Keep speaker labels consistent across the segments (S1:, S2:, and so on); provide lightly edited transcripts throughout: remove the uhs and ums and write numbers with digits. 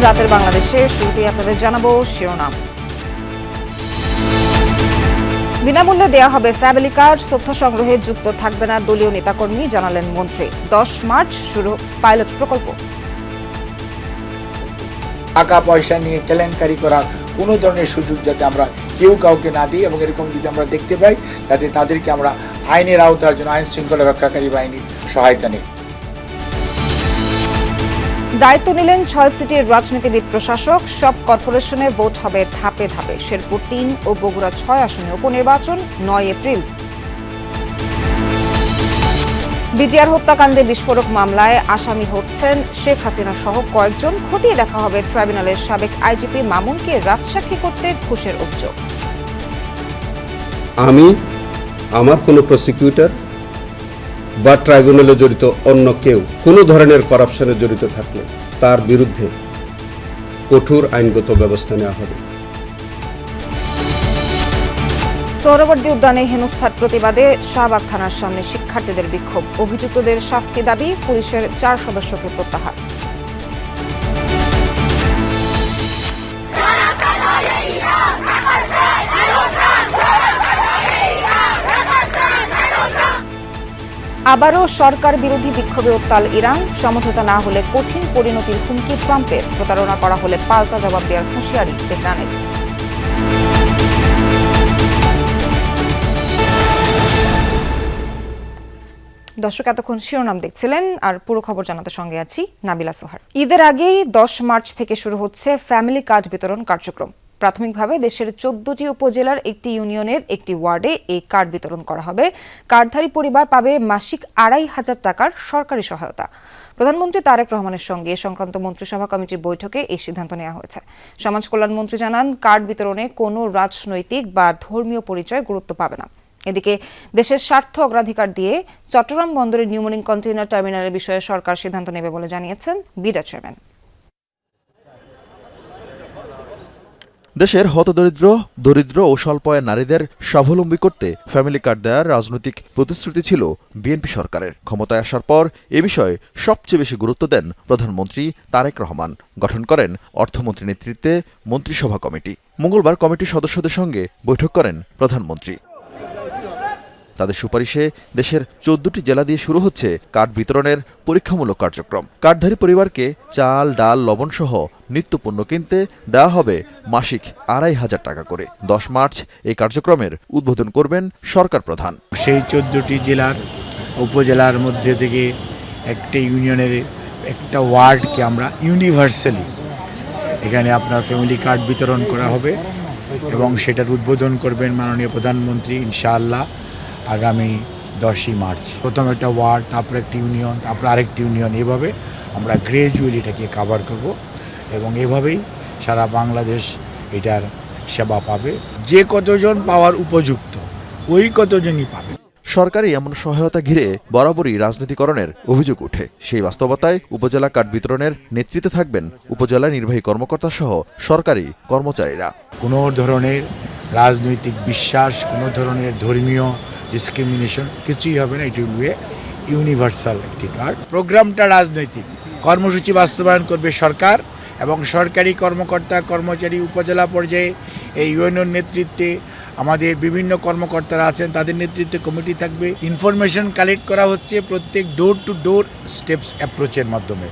S1: রাতের বাংলাদেশে শুরুতেই আপনাদের জানাবো শিরোনাম। বিনামূল্যে দেয়া হবে ফ্যামিলি কার্ড, তথ্য সংগ্রহে যুক্ত থাকবে না দলীয় নেতাকর্মী, জানালেন মন্ত্রী। 10 মার্চ শুরু পাইলট প্রকল্প।
S2: টাকা পয়সা নিয়ে কেলেঙ্কারি করার কোনো ধরনের সুযোগ যাতে আমরা কেউ কাউকে না দিই, এবং এরকম যদি আমরা দেখতে পাই যাতে তাদেরকে আমরা আইনের আওতার জন্য আইন শৃঙ্খলা রক্ষাকারী বাহিনীর সহায়তা নিই।
S1: দায়িত্ব নিলেন 6 সিটির রাজনীতিবিদ প্রশাসক। সব কর্পোরেশনে ভোট হবে ধাপে ধাপে। শেরপুর 3 ও বগুড়া 6 আসনে উপনির্বাচন 9 এপ্রিল। বিডিআর হত্যাকাণ্ডে বিস্ফোরক মামলায় আসামি হচ্ছেন শেখ হাসিনা সহ কয়েকজন। খতিয়ে দেখা হবে ট্রাইব্যুনালের সাবেক আইজিপি মামুনকে রাজসাক্ষী করতে ঘুষের অভিযোগ।
S3: আমি আমার কোনো প্রসিকিউটর বা ট্রাইব্যুনালে জড়িত অন্য কেউ কোনো ধরনের করাপশনে জড়িত থাকলে তার বিরুদ্ধে কঠোর আইনগত ব্যবস্থা নেওয়া হবে।
S1: সোহরাওয়ার্দী উদ্যানে হেনস্থার প্রতিবাদে শাহবাগ থানার সামনে শিক্ষার্থীদের বিক্ষোভ। অভিযুক্তদের শাস্তি দাবি, পুলিশের 4 সদস্যকে প্রত্যাহার। আবারও সরকার বিরোধী বিক্ষোভে উত্তাল ইরান। সমঝোতা না হলে কঠিন পরিণতির হুমকি ট্রাম্পের। প্রতারণা করা হলে পাল্টা জবাব দেওয়ার হুঁশিয়ারি তেহরানের। দর্শক, এতক্ষণ শিরোনাম দেখছিলেন, আর পুরো খবর জানাতে সঙ্গে আছি নাবিলা সোহার। ঈদের আগেই 10 মার্চ থেকে শুরু হচ্ছে ফ্যামিলি কার্ড বিতরণ কার্যক্রম। প্রাথমিকভাবে দেশের 14টি উপজেলার একটি ইউনিয়নের একটি ওয়ার্ডে এই কার্ড বিতরণ করা হবে। কার্ডধারী পরিবার পাবে মাসিক 2,500 টাকার সরকারি সহায়তা। প্রধানমন্ত্রী তারেক রহমানের সঙ্গে সংক্রান্ত মন্ত্রিসভা কমিটির বৈঠকে এই সিদ্ধান্ত নেওয়া হয়েছে। সমাজ কল্যাণ মন্ত্রী জানান, কার্ড বিতরণে কোনো রাজনৈতিক বা ধর্মীয় পরিচয় গুরুত্ব পাবে না। এদিকে দেশের স্বার্থ অগ্রাধিকার দিয়ে চট্টগ্রাম বন্দরের নিউমোরিং কন্টেইনার টার্মিনালের বিষয়ে সরকার সিদ্ধান্ত নেবে বলে জানিয়েছেন বিডা চেয়ারম্যান।
S4: দেশের হতদরিদ্র, দরিদ্র ও স্বল্প আয়ের নারীদের স্বাবলম্বী করতে ফ্যামিলি কার্ড দেওয়ার রাজনৈতিক প্রতিশ্রুতি ছিল বিএনপি সরকারের। ক্ষমতায় আসার পর এ বিষয়ে সবচেয়ে বেশি গুরুত্ব দেন প্রধানমন্ত্রী তারেক রহমান। গঠন করেন অর্থমন্ত্রী নেতৃত্বে মন্ত্রিসভা কমিটি। মঙ্গলবার কমিটির সদস্যদের সঙ্গে বৈঠক করেন প্রধানমন্ত্রী। তাদের সুপারিশে দেশের 14টি জেলা দিয়ে শুরু হচ্ছে কার্ড বিতরণের পরীক্ষামূলক কার্যক্রম। কার্ডধারী পরিবারকে চাল, ডাল, লবণ সহ নিত্যপণ্য কিনতে দেওয়া হবে মাসিক 2,500 টাকা করে। 10 মার্চ এই কার্যক্রমের উদ্বোধন করবেন সরকার প্রধান।
S2: সেই 14টি জেলার উপজেলার মধ্যে থেকে একটা ইউনিয়নের একটা ওয়ার্ডকে আমরা ইউনিভার্সালি এখানে আপনার ফ্যামিলি কার্ড বিতরণ করা হবে, এবং সেটার উদ্বোধন করবেন মাননীয় প্রধানমন্ত্রী ইনশাআল্লাহ আগামী 10ই মার্চ। প্রথম একটা ওয়ার্ড, তারপর একটা ইউনিয়ন, তারপর আরেকটি ইউনিয়ন, এভাবে আমরা গ্র্যাজুয়ালি এটাকে কভার করব, এবং এভাবেই সারা বাংলাদেশ এটার সেবা পাবে। যে কতজন পাওয়ার উপযুক্ত ওই কতজনই পাবে।
S4: সরকারি এমন সহায়তা ঘিরে বরাবরই রাজনীতিকরণের অভিযোগ ওঠে। সেই বাস্তবতায় উপজেলা কার্ড বিতরণের নেতৃত্বে থাকবেন উপজেলা নির্বাহী কর্মকর্তা সহ সরকারি কর্মচারীরা।
S2: কোনো ধরনের রাজনৈতিক বিশ্বাস, কোনো ধরনের ধর্মীয় ডিসক্রিমিনেশন কিছুই হবে না। এটি হবে ইউনিভার্সাল একটি কার্ড। প্রোগ্রামটা রাজনৈতিক, কর্মসূচি বাস্তবায়ন করবে সরকার, এবং সরকারি কর্মকর্তা কর্মচারী উপজেলা পর্যায়ে এই ইউনিয়ন নেতৃত্বে আমাদের বিভিন্ন কর্মকর্তারা আছেন, তাদের নেতৃত্বে কমিটি থাকবে। ইনফরমেশন কালেক্ট করা হচ্ছে প্রত্যেক ডোর টু ডোর স্টেপস অ্যাপ্রোচের মাধ্যমে।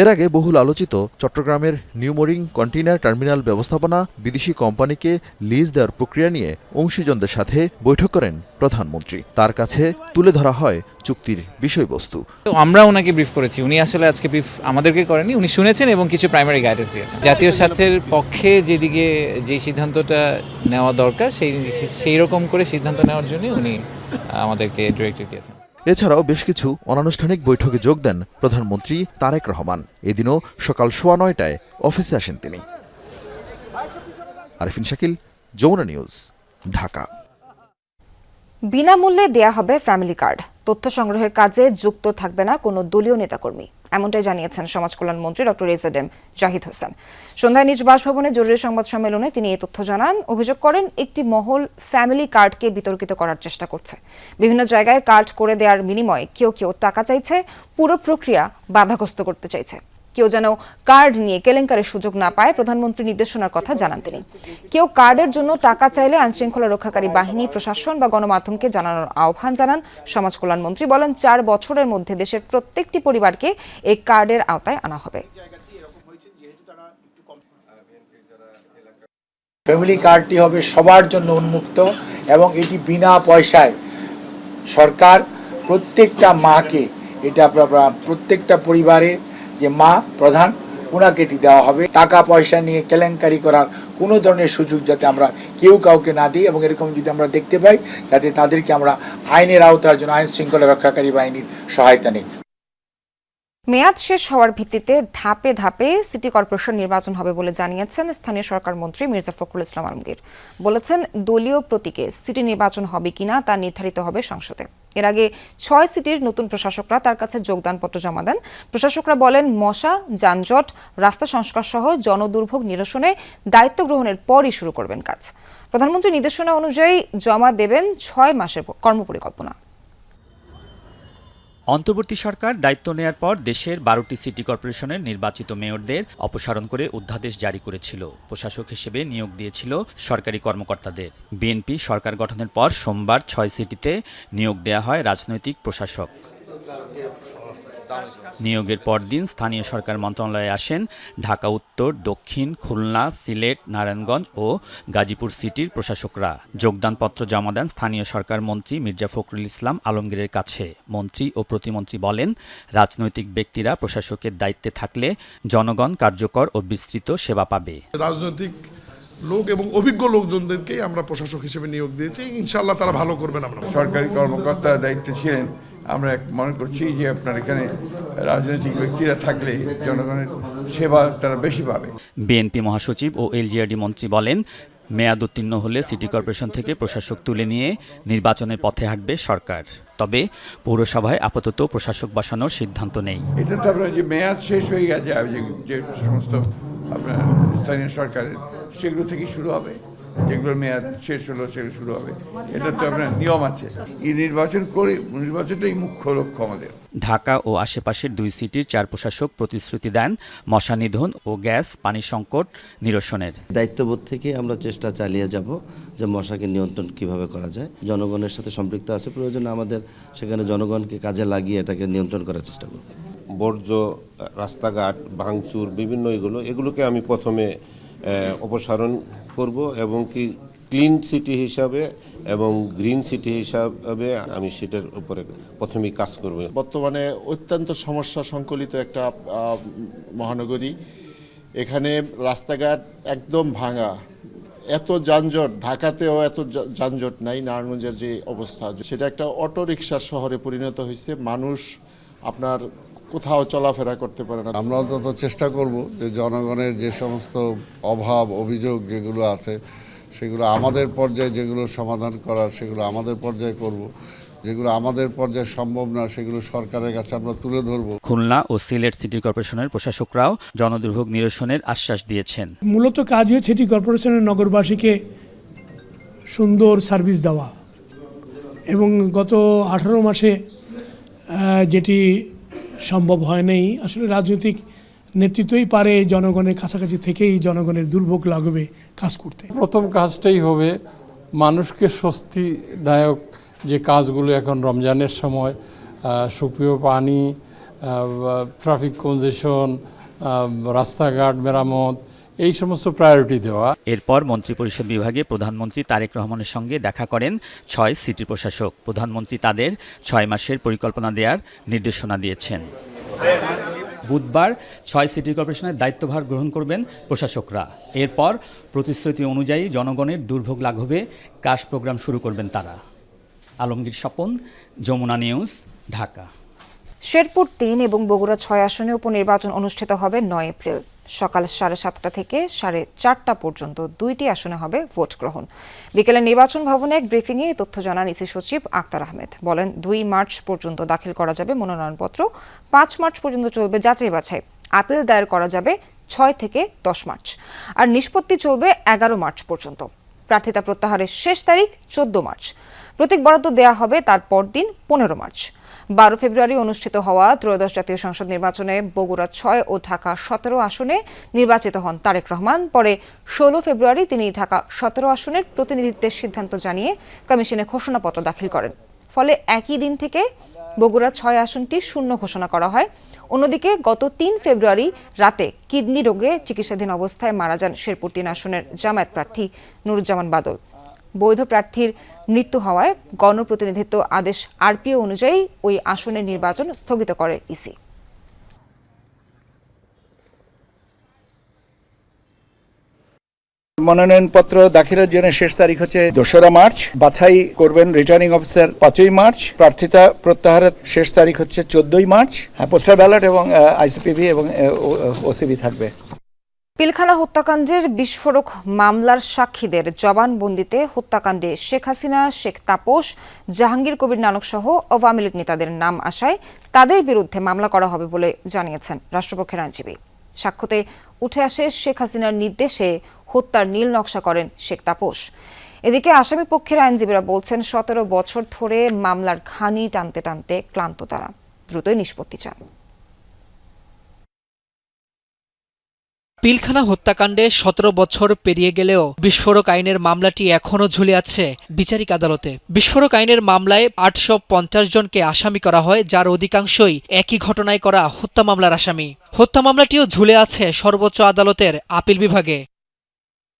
S4: এর আগে বহুল আলোচিত চট্টগ্রামের নিউমোরিং কন্টেইনার টার্মিনাল ব্যবস্থাপনা বিদেশি কোম্পানিকে লিজ দেওয়ার প্রক্রিয়া নিয়ে অংশীজনদের সাথে বৈঠক করেন প্রধানমন্ত্রী। তার কাছে তুলে ধরা হয় চুক্তির বিষয়বস্তু।
S5: আমরা ওনাকে ব্রিফ করেছি, উনি আসলে আজকে ব্রিফ আমাদেরকে করেনি, উনি শুনেছেন এবং কিছু প্রাইমারি গাইডেন্স দিয়েছেন। জাতীয় স্বার্থের পক্ষে যেদিকে যে সিদ্ধান্তটা নেওয়া দরকার সেই রকম করে সিদ্ধান্ত নেওয়ার জন্য উনি আমাদেরকে ডিরেক্টিভ দিয়েছেন।
S4: এছাড়াও বেশ কিছু অনানুষ্ঠানিক বৈঠকে যোগ দেন প্রধানমন্ত্রী তারেক রহমান। এদিনও সকাল 9:15টায় অফিসে আসেন তিনি। আরিফিন শাকিল, যমুনা নিউজ, ঢাকা।
S1: বিনামূল্যে দেয়া হবে ফ্যামিলি কার্ড, তথ্য সংগ্রহের কাজে যুক্ত থাকবে না কোনো দলীয় নেতাকর্মী, এমনটাই জানিয়েছেন সমাজ কল্যাণ মন্ত্রী ডক্টর এসএম জাহিদ হোসেন। সন্ধ্যায় নিজ বাসভবনে জরুরি সংবাদ সম্মেলনে তিনি এই তথ্য জানান। অভিযোগ করেন, একটি মহল ফ্যামিলি কার্ডকে বিতর্কিত করার চেষ্টা করছে। বিভিন্ন জায়গায় কার্ড করে দেওয়ার বিনিময়ে কেউ কেউ টাকা চাইছে, পুরো প্রক্রিয়া বাধাগ্রস্ত করতে চাইছে। কেউ যেন কার্ড নিয়ে কেলেঙ্কারির সুযোগ না পায় প্রধানমন্ত্রীর নির্দেশনার কথা জানান তিনি। কেউ কার্ডের জন্য টাকা চাইলে আইনশৃঙ্খলা রক্ষাকারী বাহিনী, প্রশাসন বা গণমাধ্যমকে জানানোর আহ্বান জানান সমাজ কল্যাণমন্ত্রী। বলেন 4 বছরের মধ্যে দেশের প্রত্যেকটি পরিবারকে এই কার্ডের আওতায় আনা হবে।
S2: ফ্যামিলি কার্ডটি হবে সবার জন্য উন্মুক্ত এবং এটি বিনা পয়সায় সরকার প্রত্যেকটা মাকে, এটা প্রত্যেকটা পরিবারের যে মা প্রধান ওনাকে এটি দেওয়া হবে। টাকা পয়সা নিয়ে কেলেঙ্কারি করার কোনো ধরনের সুযোগ যাতে আমরা কেউ কাউকে না দিই এবং এরকম যদি আমরা দেখতে পাই যাতে তাদেরকে আমরা আইনের আওতার জন্য আইন শৃঙ্খলা রক্ষাকারী বাহিনীর সহায়তা নিই।
S1: মেয়াদ শেষ হওয়ার ভিত্তিতে ধাপে ধাপে সিটি কর্পোরেশন নির্বাচন হবে বলে জানিয়েছেন স্থানীয় সরকার মন্ত্রী মির্জা ফখরুল ইসলাম আলমগীর। বলেছেন দলীয় প্রতীকে সিটি নির্বাচন হবে কিনা তা নির্ধারিত হবে সংসদে। এর আগে 6 সিটির নতুন প্রশাসকরা তার কাছে যোগদানপত্র জমা দেন। প্রশাসকরা বলেন মশা, যানজট, রাস্তা সংস্কার সহ জনদুর্ভোগ নিরসনে দায়িত্ব গ্রহণের পরই শুরু করবেন কাজ। প্রধানমন্ত্রীর নির্দেশনা অনুযায়ী জমা দেবেন 6 মাসের কর্মপরিকল্পনা।
S6: অন্তর্বর্তী সরকার দায়িত্ব নেয়ার পর দেশের 12টি সিটি কর্পোরেশনের নির্বাচিত মেয়রদের অপসারণ করে অধ্যাদেশ জারি করেছিল। প্রশাসক হিসেবে নিয়োগ দিয়েছিল সরকারি কর্মকর্তাদের। বিএনপি সরকার গঠনের পর সোমবার 6 সিটিতে নিয়োগ দেয়া হয় রাজনৈতিক প্রশাসক। নিয়োগের পরদিন স্থানীয় সরকার মন্ত্রণালয়ে আসেন ঢাকা উত্তর, দক্ষিণ, খুলনা, সিলেট, নারায়ণগঞ্জ ও গাজীপুর সিটির প্রশাসকরা। যোগদানপত্র জমা দেন স্থানীয় সরকার মন্ত্রী মির্জা ফখরুল ইসলাম আলমগীরের কাছে। মন্ত্রী ও প্রতিমন্ত্রী বলেন, রাজনৈতিক ব্যক্তিরা প্রশাসকের দায়িত্বে থাকলে জনগণ কার্যকর ও বিস্তৃত সেবা পাবে।
S7: রাজনৈতিক লোক এবং অভিজ্ঞ লোকজনদেরকেই আমরা প্রশাসক হিসেবে নিয়োগ দিয়েছি। ইনশাআল্লাহ তারা ভালো করবেন। আমরা
S8: সরকারি কর্মকর্তার দায়িত্বে ছিলেন। আমরা মনে করছি যে আপনার এখানে রাজনৈতিক ব্যক্তিরা থাকলে জনগণের সেবা তারা বেশি পাবে।
S6: বিএনপি মহাসচিব ও এলজিআরডি মন্ত্রী বলেন, মেয়াদ উত্তীর্ণ হলে সিটি কর্পোরেশন থেকে প্রশাসক তুলে নিয়ে নির্বাচনের পথে হাঁটবে সরকার। তবে পৌরসভায় আপাতত প্রশাসক বসানোর সিদ্ধান্ত নেই।
S8: এটা তো আপনার যে মেয়াদ শেষ হয়ে গেছে, যে সমস্ত আপনার স্থানীয় সরকারের সেগুলো থেকেই শুরু হবে। যেগুলোর মেয়াদ শেষ হলো সেগুলো শুরু হবে। এটা তো আপনার নিয়ম আছে। এই নির্বাচনটাই মুখ্য লক্ষ্য আমাদের।
S6: ঢাকা ও আশেপাশের 2 সিটির 4 প্রশাসক প্রতিশ্রুতি দেন মশা নিধন ও গ্যাস পানি সংকট নিরসনের।
S9: দায়িত্ববোধ থেকে আমরা চেষ্টা চালিয়ে যাব যে মশাকে নিয়ন্ত্রণ কিভাবে করা যায়। জনগণের সাথে সম্পৃক্ত আছে, প্রয়োজনে আমাদের সেখানে জনগণকে কাজে লাগিয়ে এটাকে নিয়ন্ত্রণ করার চেষ্টা করব।
S3: বর্জ্য, রাস্তাঘাট ভাঙচুর বিভিন্ন এগুলোকে আমি প্রথমে অপসারণ করব এবং কি ক্লিন সিটি হিসাবে এবং গ্রিন সিটি হিসাবে আমি সেটার উপরে প্রথমেই কাজ করব।
S10: বর্তমানে অত্যন্ত সমস্যা সংকলিত একটা মহানগরী। এখানে রাস্তাঘাট একদম ভাঙা, এত যানজট, ঢাকাতেও এত যানজট নাই। নারায়ণগঞ্জের যে অবস্থা, সেটা একটা অটো রিকশার শহরে পরিণত হয়েছে। মানুষ আপনার কোথাও চলাফেরা করতে পারে না।
S11: আমরা অন্তত চেষ্টা করব যে জনগণের যে সমস্ত অভাব অভিযোগ যেগুলো আছে সেগুলো আমাদের পর্যায়ে, যেগুলো সমাধান করার সেগুলো আমাদের পর্যায়ে করব। যেগুলো আমাদের পর্যায়ে সম্ভব না সেগুলো সরকারের কাছে আমরা তুলে ধরব।
S6: খুলনা ও সিলেট সিটি কর্পোরেশনের প্রশাসকরাও জনদুর্ভোগ নিরসনের আশ্বাস দিয়েছেন।
S12: মূলত কাজ হচ্ছে সিটি কর্পোরেশনের নগরবাসীকে সুন্দর সার্ভিস দেওয়া এবং গত 18 মাসে যেটি সম্ভব হয় নাই, আসলে রাজনৈতিক নেতৃত্বই পারে জনগণের কাছাকাছি থেকেই জনগণের দুর্ভোগ লাঘবে কাজ করতে।
S13: প্রথম কাজটাই হবে মানুষকে স্বস্তিদায়ক যে কাজগুলো এখন রমজানের সময়, সুপেয় পানি, ট্রাফিক কনজেশন, রাস্তাঘাট মেরামত, এই সমস্ত প্রায়োরিটি দেওয়া।
S6: এরপর মন্ত্রিপরিষদ বিভাগে প্রধানমন্ত্রী তারেক রহমানের সঙ্গে দেখা করেন 6 সিটি প্রশাসক। প্রধানমন্ত্রী তাদের 6 মাসের পরিকল্পনা দেওয়ার নির্দেশনা দিয়েছেন। বুধবার 6 সিটি কর্পোরেশনের দায়িত্বভার গ্রহণ করবেন প্রশাসকরা। এরপর প্রতিশ্রুতি অনুযায়ী জনগণের দুর্ভোগ লাঘবে কাজ প্রোগ্রাম শুরু করবেন তারা। আলমগীর স্বপন, যমুনা নিউজ, ঢাকা।
S1: শেরপুর 3 এবং বগুড়া 6 আসনে উপনির্বাচন অনুষ্ঠিত হবে 9 এপ্রিল। সকাল 7:30 থেকে 4:30 পর্যন্ত 2টি আসনে হবে ভোট গ্রহণ। বিকেলে নির্বাচন ভবনে এক ব্রিফিংয়ে এই তথ্য জানান ইসি সচিব আক্তার আহমেদ। বলেন 2 মার্চ পর্যন্ত দাখিল করা যাবে মনোনয়নপত্র, 5 মার্চ পর্যন্ত চলবে যাচাই বাছাই। আপিল দায়ের করা যাবে 6 থেকে 10 মার্চ, আর নিষ্পত্তি চলবে 11 মার্চ পর্যন্ত। প্রার্থিতা প্রত্যাহারের শেষ তারিখ 14 মার্চ। প্রতীক বরাদ্দ দেয়া হবে তার পরদিন 15 মার্চ। 12 ফেব্রুয়ারি অনুষ্ঠিত হওয়া ত্রয়োদশ জাতীয় সংসদ নির্বাচনে বগুড়া 6 ও ঢাকা 17 আসনে নির্বাচিত হন তারেক রহমান। পরে 16 ফেব্রুয়ারি তিনি ঢাকা 17 আসনের প্রতিনিধিত্বের সিদ্ধান্ত জানিয়ে কমিশনে ঘোষণাপত্র দাখিল করেন। ফলে একই দিন থেকে বগুড়া 6 আসনটি শূন্য ঘোষণা করা হয়। অন্যদিকে গত 3 ফেব্রুয়ারি রাতে কিডনি রোগে চিকিৎসাধীন অবস্থায় মারা যান শেরপুর 3 আসনের জামায়াত প্রার্থী নুরুজ্জামান বাদল। বৈধ প্রার্থীর মৃত্যু হওয়ায় গণপ্রতিনিধিত্ব আদেশ আরপিও অনুযায়ী ওই আসনের নির্বাচন স্থগিত করে ইসি।
S14: মনোনয়নপত্র দাখিলের জন্য শেষ তারিখ হচ্ছে 2রা মার্চ। বাছাই করবেন রিটার্নিং অফিসার 5ই মার্চ। প্রার্থিতা প্রত্যাহারের শেষ তারিখ হচ্ছে 14ই মার্চ। পোস্টাল ব্যালট এবং আইসিপিভি এবং ওসিবি থাকবে।
S1: পিলখানা হত্যাকাণ্ডের বিস্ফোরক মামলার সাক্ষীদের জবানবন্দিতে হত্যাকাণ্ডে শেখ হাসিনা, শেখ তাপস, জাহাঙ্গীর কবির নানক সহ আওয়ামী লীগ নেতাদের নাম আসায় তাদের বিরুদ্ধে মামলা করা হবে বলে জানিয়েছেন রাষ্ট্রপক্ষের আইনজীবী। সাক্ষ্যতে উঠে আসে শেখ হাসিনার নির্দেশে হত্যার নীল নকশা করেন শেখ তাপস। এদিকে আসামি পক্ষের আইনজীবীরা বলছেন 17 বছর ধরে মামলার ঘানি টানতে টানতে ক্লান্ত তারা, দ্রুতই নিষ্পত্তি চান।
S15: পিলখানা হত্যাকাণ্ডে 17 বছর পেরিয়ে গেলেও বিস্ফোরক আইনের মামলাটি এখনও ঝুলে আছে বিচারিক আদালতে। বিস্ফোরক আইনের মামলায় 850 জনকে আসামি করা হয়, যার অধিকাংশই একই ঘটনায় করা হত্যা মামলার আসামি। হত্যা মামলাটিও ঝুলে আছে সর্বোচ্চ আদালতের আপিল বিভাগে।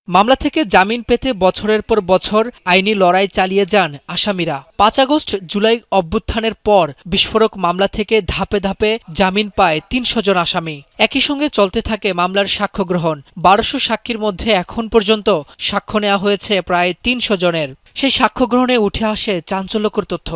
S15: মামলা থেকে জামিন পেতে বছরের পর বছর আইনি লড়াই চালিয়ে যান আসামিরা। 5 আগস্ট জুলাই অভ্যুত্থানের পর বিস্ফোরক মামলা থেকে ধাপে ধাপে জামিন পায় 300 জন আসামি। একই সঙ্গে চলতে থাকে মামলার সাক্ষ্য গ্রহণ। 1200 সাক্ষীর মধ্যে এখন পর্যন্ত সাক্ষ্য নেওয়া হয়েছে প্রায় 300 জনের। সেই সাক্ষ্য গ্রহণে উঠে আসে চাঞ্চল্যকর তথ্য।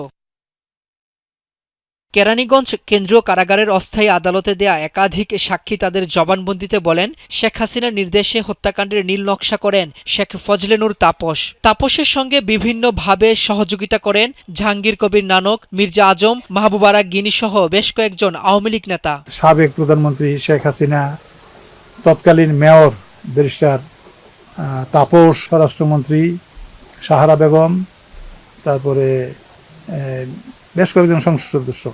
S15: কেরানীগঞ্জ কেন্দ্রীয় কারাগারের অস্থায়ী আদালতে দেয়া একাধিক সাক্ষী তাদের জবানবন্দিতে বলেন, শেখ হাসিনার নির্দেশে হত্যাকাণ্ডের নীল নকশা করেন শেখ ফজলে নূর তাপস। তাপসের সঙ্গে বিভিন্নভাবে সহযোগিতা করেন জাহাঙ্গীর কবির নানক, মির্জা আজম, মাহবুব আরা গিনি সহ বেশ কয়েকজন আওয়ামী লীগ নেতা।
S16: সাবেক প্রধানমন্ত্রী শেখ হাসিনা, তৎকালীন মেয়র ব্যারিস্টার তাপস, স্বরাষ্ট্রমন্ত্রী সাহারা বেগম, তারপরে বেশ কয়েকজন সংসদ সদস্য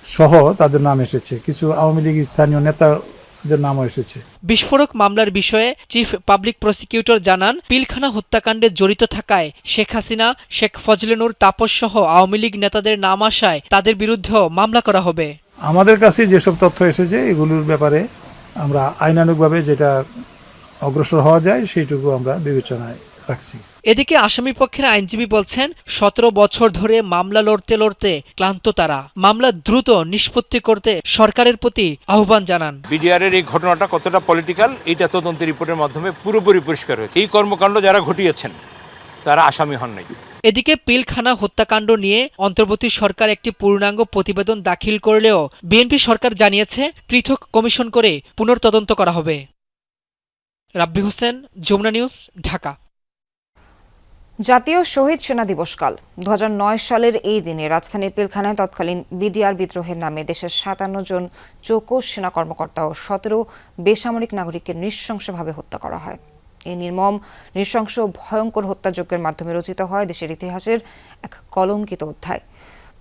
S16: সহ তাদের নাম এসেছে। কিছু আওয়ামী লীগ স্থানীয় নেতাদের নামও এসেছে।
S15: বিস্ফোরক মামলার বিষয়ে চিফ পাবলিক প্রসিকিউটর জানান, পিলখানা হত্যাকাণ্ডে জড়িত থাকায় শেখ হাসিনা, শেখ ফজলে নূর তাপস সহ আওয়ামী লীগ নেতাদের নাম আসায় তাদের বিরুদ্ধেও মামলা করা হবে।
S16: আমাদের কাছে যেসব তথ্য এসেছে এগুলোর ব্যাপারে আমরা আইনানুগভাবে যেটা অগ্রসর হওয়া যায় সেইটুকু আমরা বিবেচনায় রাখছি।
S15: এদিকে আসামি পক্ষের আইনজীবী বলছেন, 17 বছর ধরে মামলা লড়তে লড়তে ক্লান্ত তারা। মামলা দ্রুত নিষ্পত্তি করতে সরকারের প্রতি আহ্বান জানান।
S17: বিডিআরের এই ঘটনাটা কতটা পলিটিক্যাল, এইটা তদন্ত রিপোর্টের মাধ্যমে পুরোপুরি পরিষ্কার হয়েছে। এই কর্মকাণ্ড যারা ঘটিয়েছেন তারা আসামি হন নাই।
S15: এদিকে পিলখানা হত্যাকাণ্ড নিয়ে অন্তর্বর্তী সরকার একটি পূর্ণাঙ্গ প্রতিবেদন দাখিল করলেও বিএনপি সরকার জানিয়েছে পৃথক কমিশন করে পুনর্তদন্ত করা হবে। রাব্বি হোসেন, যমুনা নিউজ, ঢাকা।
S1: জাতীয় শহীদ সেনা দিবসকাল 2009 সালের এই দিনে রাজধানীর পিলখানায় তৎকালীন বিডিআর বিদ্রোহের নামে দেশের 57 জন চৌকস সেনা কর্মকর্তা ও 17 বেসামরিক নাগরিককে নৃশংসভাবে হত্যা করা হয়। এই নির্মম, নৃশংস, ভয়ঙ্কর হত্যাযজ্ঞের মাধ্যমে রচিত হয় দেশের ইতিহাসের এক কলঙ্কিত অধ্যায়।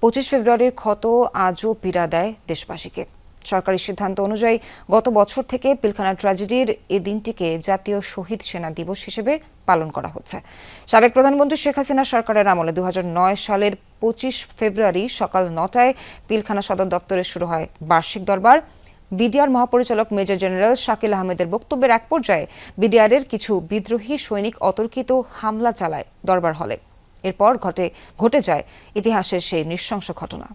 S1: 25 ফেব্রুয়ারির ক্ষত আজও পীড়া দেয় দেশবাসীকে। সরকারি সিদ্ধান্ত অনুযায়ী গত বছর থেকে পিলখানা ট্র্যাজেডির এই দিনটিকে জাতীয় শহীদ সেনা দিবস হিসেবে পালন করা হচ্ছে। সাবেক প্রধানমন্ত্রী শেখ হাসিনা সরকারের আমলে 2009 সালের 25 ফেব্রুয়ারি সকাল 9টায় পিলখানা সদর দপ্তরে শুরু হয় বার্ষিক দরবার। বিডিআর মহাপরিচালক মেজর জেনারেল শাকিল আহমেদের বক্তব্যের এক পর্যায়ে বিডিআরের কিছু বিদ্রোহী সৈনিক অতর্কিত হামলা চালায় দরবার হলে। এরপর ঘটে যায় ইতিহাসের সেই নৃশংস ঘটনা।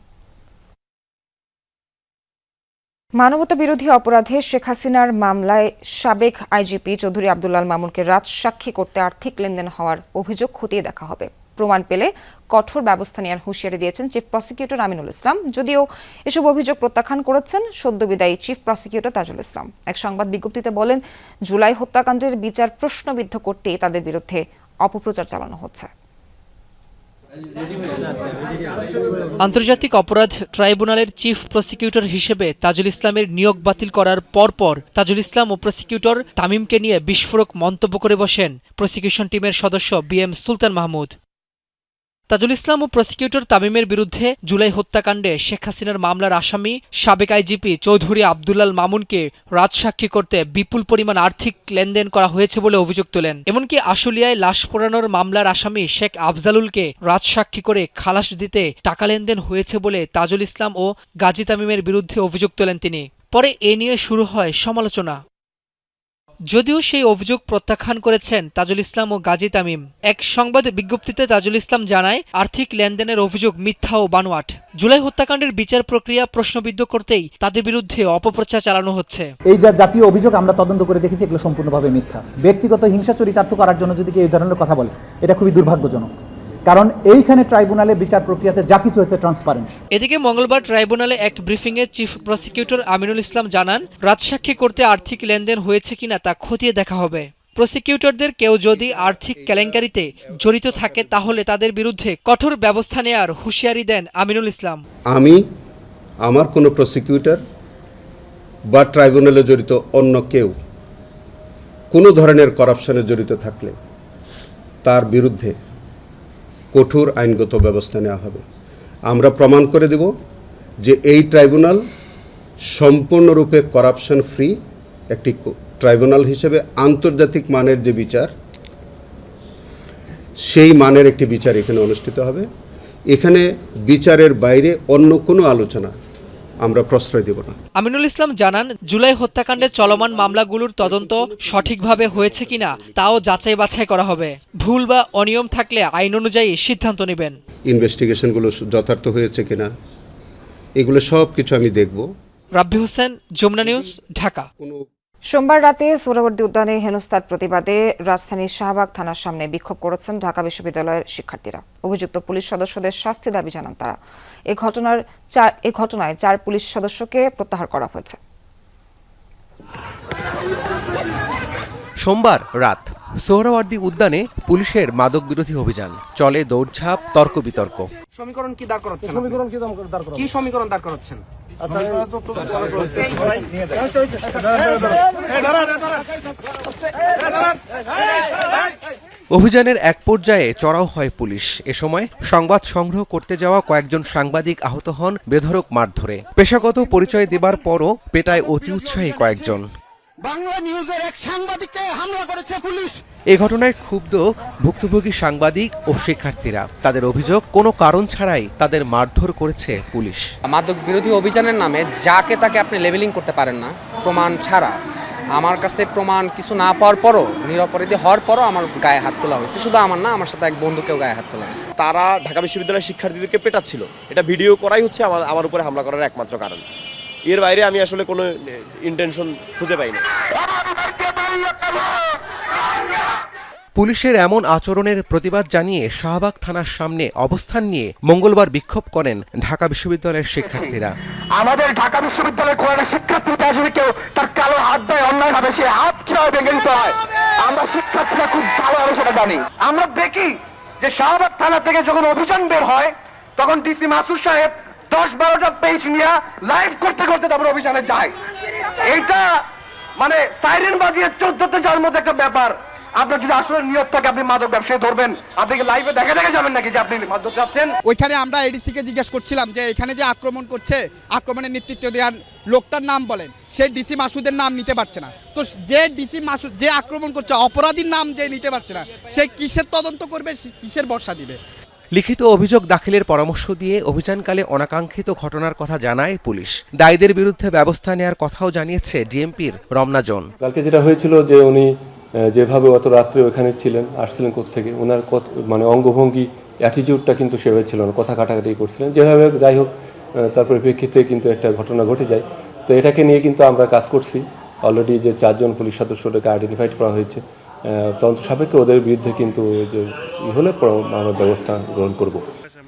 S1: মানবতা বিরোধী অপরাধে শেখ হাসিনার মামলায় সাবেক আইজিপি চৌধুরী আব্দুল্লাল মামুনকে রাজসাক্ষী করতে আর্থিক লেনদেন হওয়ার অভিযোগ খতিয়ে দেখা হবে। প্রমাণ পেলে কঠোর ব্যবস্থা নেওয়ার হুঁশিয়ারি দিয়েছেন চিফ প্রসিকিউটর আমিনুল ইসলাম। যদিও এসব অভিযোগ প্রত্যাখ্যান করেছেন সদ্য বিদায়ী চিফ প্রসিকিউটর তাজুল ইসলাম। এক সংবাদ বিজ্ঞপ্তিতে বলেন, জুলাই হত্যাকাণ্ডের বিচার প্রশ্নবিদ্ধ করতে তাদের বিরুদ্ধে অপপ্রচার চালানো হচ্ছে।
S15: আন্তর্জাতিক অপরাধ ট্রাইব্যুনালের চিফ প্রসিকিউটর হিসেবে তাজুল ইসলামের নিয়োগ বাতিল করার পরপর তাজুল ইসলাম ও প্রসিকিউটর তামিমকে নিয়ে বিস্ফোরক মন্তব্য করে বসেন প্রসিকিউশন টিমের সদস্য বিএম সুলতান মাহমুদ। তাজুল ইসলাম ও প্রসিকিউটর তামিমের বিরুদ্ধে জুলাই হত্যাকাণ্ডে শেখ হাসিনার মামলার আসামি সাবেক আইজিপি চৌধুরী আবদুল্লাল মামুনকে রাজসাক্ষী করতে বিপুল পরিমাণ আর্থিক লেনদেন করা হয়েছে বলে অভিযোগ তোলেন। এমনকি আশুলিয়ায় লাশ পোড়ানোর মামলার আসামি শেখ আফজালুলকে রাজসাক্ষী করে খালাস দিতে টাকা লেনদেন হয়েছে বলে তাজুল ইসলাম ও গাজী তামিমের বিরুদ্ধে অভিযোগ তোলেন তিনি। পরে এ নিয়ে শুরু হয় সমালোচনা। যদিও সেই অভিযোগ প্রত্যাখ্যান করেছেন তাজুল ইসলাম ও গাজী তামিম। এক সংবাদ বিজ্ঞপ্তিতে তাজুল ইসলাম জানায়, আর্থিক লেনদেনের অভিযোগ মিথ্যা ও বানোয়াট। জুলাই হত্যাকাণ্ডের বিচার প্রক্রিয়া প্রশ্নবিদ্ধ করতেই তাদের বিরুদ্ধে অপপ্রচার চালানো হচ্ছে।
S18: এই জাতীয় অভিযোগ আমরা তদন্ত করে দেখেছি, এগুলো সম্পূর্ণভাবে মিথ্যা। ব্যক্তিগত হিংসা চরিতার্থ করার জন্য যদি কেউ এই ধরনের কথা বলে, এটা খুবই দুর্ভাগ্যজনক। কারণ এইখানে ট্রাইব্যুনালের বিচার প্রক্রিয়াতে যা কিছু হয়েছে ট্রান্সপারেন্ট।
S15: এদিকে মঙ্গলবার ট্রাইব্যুনালে এক ব্রিফিংয়ে চিফ প্রসিকিউটর আমিনুল ইসলাম জানান, রাজসাক্ষী করতে আর্থিক লেনদেন হয়েছে কিনা তা খতিয়ে দেখা হবে। প্রসিকিউটরদের কেউ যদি আর্থিক কেলেঙ্কারিতে জড়িত থাকে তাহলে তাদের বিরুদ্ধে কঠোর ব্যবস্থা নেওয়ার হুঁশিয়ারি দেন আমিনুল ইসলাম।
S3: আমি আমার কোনো প্রসিকিউটর বা ট্রাইব্যুনালে জড়িত অন্য কেউ কোনো ধরনের করাপশনে জড়িত থাকলে তার বিরুদ্ধে কঠোর আইনগত ব্যবস্থা নেওয়া হবে। আমরা প্রমাণ করে দেব যে এই ট্রাইব্যুনাল সম্পূর্ণরূপে করাপশন ফ্রি একটি ট্রাইব্যুনাল হিসেবে আন্তর্জাতিক মানের যে বিচার, সেই মানের একটি বিচার এখানে অনুষ্ঠিত হবে। এখানে বিচারের বাইরে অন্য কোনো আলোচনা আমরা প্রশ্রয় দেব না।
S15: আমিনুল ইসলাম জানান, জুলাই হত্যাকাণ্ডের চলমান মামলাগুলোর তদন্ত সঠিকভাবে হয়েছে কিনা তাও যাচাই বাছাই করা হবে। ভুল বা অনিয়ম থাকলে আইন অনুযায়ী সিদ্ধান্ত নেবেন।
S3: ইনভেস্টিগেশনগুলো যথার্থ হয়েছে কিনা এগুলো সব কিছু আমি দেখব।
S15: রাব্বি হোসেন, যমুনা নিউজ, ঢাকা।
S1: সোমবার রাতে সোহরাওয়ার্দী উদ্যানে হেনস্থার প্রতিবাদে রাজধানীর শাহবাগ থানার সামনে বিক্ষোভ করেছেন ঢাকা বিশ্ববিদ্যালয়ের শিক্ষার্থীরা। অভিযুক্ত পুলিশ সদস্যদের শাস্তি দাবি জানান তারা। এই ঘটনায় 4 পুলিশ সদস্যকে প্রত্যাহার করা হয়েছে।
S19: সোমবার রাত সোহরাওয়ার্দী উদ্যানে পুলিশের মাদক বিরোধী অভিযান চলে। দৌড়ঝাঁপ, তর্ক বিতর্ক।
S20: সমীকরণ কি দাঁড় করাচ্ছেন? কি সমীকরণ দাঁড় করাচ্ছেন?
S19: অভিযানের এক পর্যায়ে চড়াও হয় পুলিশ। এ সময় সংবাদ সংগ্রহ করতে যাওয়া কয়েকজন সাংবাদিক আহত হন বেধড়ক মারধরে। পেশাগত পরিচয় দেবার পরও পেটায় অতি উৎসাহী কয়েকজন।
S20: বাংলা নিউজের এক সাংবাদিককে হামলা করেছে পুলিশ।
S19: এ ঘটনায় ক্ষুব্ধ ভুক্তভোগী সাংবাদিক ও শিক্ষার্থীরা। তাদের অভিযোগ, কোনো কারণ ছাড়াই তাদের মারধর করেছে পুলিশ।
S20: মাদক বিরোধী অভিযানের নামে যাকে তাকে আপনি লেবেলিং করতে পারেন না প্রমাণ ছাড়া। আমার কাছে প্রমাণ কিছু না পাওয়ার পরও, নিরপরাধী হওয়ার পরও আমার গায়ে হাত তোলা হয়েছে। শুধু আমার না, আমার সাথে এক বন্ধুকেও গায়ে হাত তোলা হয়েছে।
S21: তারা ঢাকা বিশ্ববিদ্যালয়ের শিক্ষার্থীদেরকে পেটাচ্ছিল। এটা ভিডিও করাই হচ্ছে আমার উপরে হামলা করার একমাত্র কারণ। এর বাইরে আমি আসলে কোনো ইন্টেনশন খুঁজে পাই না।
S19: পুলিশের এমন আচরণের প্রতিবাদ জানিয়ে শাহবাগ থানার সামনে অবস্থান নিয়ে মঙ্গলবার বিক্ষোভ করেন ঢাকা বিশ্ববিদ্যালয়ের শিক্ষার্থীরা।
S20: আমাদের ঢাকা বিশ্ববিদ্যালয়ের কোন শিক্ষার্থীরা যদি কেউ তার কালো হাত দেয় অন্যায়ভাবে, সে হাত কিভাবে ভেঙে দিতে হয় আমরা শিক্ষার্থীরা খুব ভালোভাবে সেটা জানি। আমরা দেখি যে শাহবাগ থানা থেকে যখন অভিযান বের হয়, তখন ডিসি মাসুদ সাহেব 10-12টা পেজ নিয়ে লাইভ করতে করতে তারপর অভিযানে যায়। এইটা মানে সাইরেন বাজিয়ে 14তে যাওয়ার মধ্যে একটা ব্যাপার। আপনার যদি আসলে নিয়ত থাকে আপনি মাদক ব্যবসায়ী ধরবেন, আপনি কি লাইভে দেখা যাবেন নাকি যে আপনি মাদক যাচ্ছেন?
S22: ওইখানে আমরা এডিসিকে জিজ্ঞেস করছিলাম যে এখানে যে আক্রমণ করছে, আক্রমণের নেতৃত্ব দেওয়ার লোকটার নাম বলেন। সেই ডিসি মাসুদের নাম নিতে পারছে না। তো যে ডিসি মাসুদ যে আক্রমণ করছে, অপরাধীর নাম যে নিতে পারছে না, সে কিসের তদন্ত করবে, কিসের ভরসা দিবে?
S19: লিখিত অভিযোগ দাখিলের পরামর্শ দিয়ে অভিযানকালে অনাকাঙ্ক্ষিত ঘটনার কথা জানায় পুলিশ। দায়ীদের বিরুদ্ধে ব্যবস্থা নেওয়ার কথাও জানিয়েছে ডিএমপির রমনা জোন।
S23: কালকে যেটা হয়েছিল যে উনি যেভাবে অত রাত্রে ওখানে ছিলেন, আসছিলেন কোত্থেকে, ওনার মানে অঙ্গভঙ্গি, অ্যাটিটিউডটা কিন্তু সেভাবে ছিল না, কথা কাটাকাটি করছিলেন যেভাবে। যাই হোক, তার পরিপ্রেক্ষিতে কিন্তু একটা ঘটনা ঘটে যায়। তো এটাকে নিয়ে কিন্তু আমরা কাজ করছি। অলরেডি যে 4 জন পুলিশ সদস্যটাকে আইডেন্টিফাইড করা হয়েছে। তদন্ত সাপেক্ষে ওদের বিরুদ্ধে কিন্তু যে হলে আমরা ব্যবস্থা গ্রহণ করব।